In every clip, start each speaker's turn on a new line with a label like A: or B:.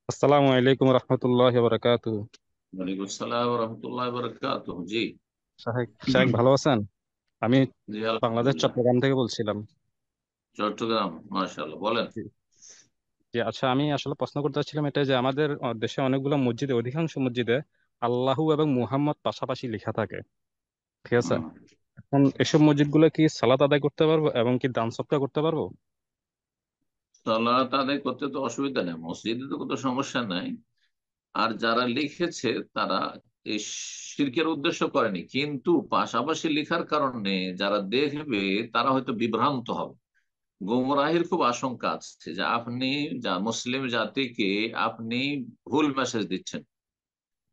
A: আসসালামু আলাইকুম রহমতুল্লাহ বারাকাতুহু।
B: ওয়ালাইকুম আসসালাম রহমতুল্লাহ বরকাতুহ। জি।
A: শাহেক শাহেক ভালো আছেন? আমি
B: জি,
A: বাংলাদেশ
B: আলহামদুলিল্লাহ।
A: চট্টগ্রাম থেকে বলছিলাম।
B: চট্টগ্রাম, মাশাআল্লাহ, বলেন।
A: জি। জি, আচ্ছা, আমি আসলে প্রশ্ন করতে চাচ্ছিলাম এটা যে আমাদের দেশে অনেকগুলো মসজিদে, অধিকাংশ মসজিদে আল্লাহু এবং মুহাম্মদ পাশাপাশি লেখা থাকে। ঠিক আছে।
B: হুম।
A: এখন এসব মসজিদগুলো কি সালাত আদায় করতে পারবো এবং কি দান সদকা করতে পারবো?
B: সালাত আদায় করতে তো অসুবিধা নেই, মসজিদে তো কোনো সমস্যা নাই। আর যারা লিখেছে তারা এই শিরকের উদ্দেশ্য করেনি, কিন্তু পাশাপাশি লিখার কারণে যারা দেখবে তারা হয়তো বিভ্রান্ত হবে। গোমরাহির খুব আশঙ্কা আছে যে আপনি যা মুসলিম জাতিকে আপনি ভুল মেসেজ দিচ্ছেন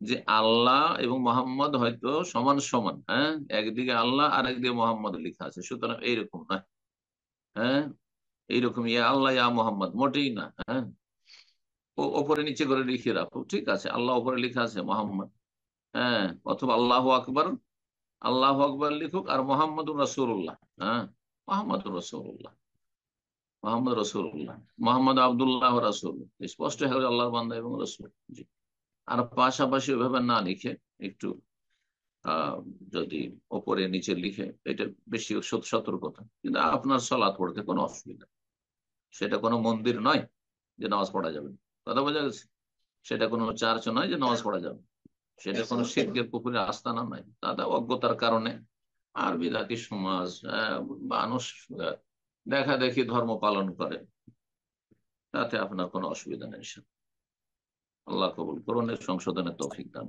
B: যে আল্লাহ এবং মোহাম্মদ হয়তো সমান সমান। হ্যাঁ, একদিকে আল্লাহ আর একদিকে মোহাম্মদ লেখা আছে, সুতরাং এইরকম না। হ্যাঁ, এইরকম ইয়া আল্লাহ ইয়া মোহাম্মদ মোটেই না। হ্যাঁ, ও ওপরে নিচে করে লিখে রাখো, ঠিক আছে, আল্লাহ ওপরে লেখা আছে মোহাম্মদ। হ্যাঁ, অথবা আল্লাহ আকবর, আল্লাহ আকবর লিখুক আর মোহাম্মদ রসুল্লাহ। হ্যাঁ, মোহাম্মদ রসুল্লাহ, মোহাম্মদ রসুল্লাহ, মোহাম্মদ আবদুল্লাহ রসুল, স্পষ্ট হয়ে গেল আল্লাহর বান্দা এবং রসুল। জি। আর পাশাপাশি ওইভাবে না লিখে একটু আহ যদি ওপরে নিচে লিখে, এটা বেশি সতর্কতা। কিন্তু আপনার সালাত পড়তে কোনো অসুবিধা নেই। সেটা কোনো মন্দির নয় যে নামাজ পড়া যাবে না। কথা বোঝা গেছে? সেটা কোনো চার্চ নয় যে নামাজ পড়া যাবে না। সেটা কোনো শিরকের পুকুরে আস্তানা নয়, তাদের অজ্ঞতার কারণে। আর বিদাতি সমাজ, মানুষ দেখা দেখি ধর্ম পালন করে, তাতে আপনার কোনো অসুবিধা নেই। আল্লাহ কবুল করুন, এর সংশোধনের তৌফিক দান।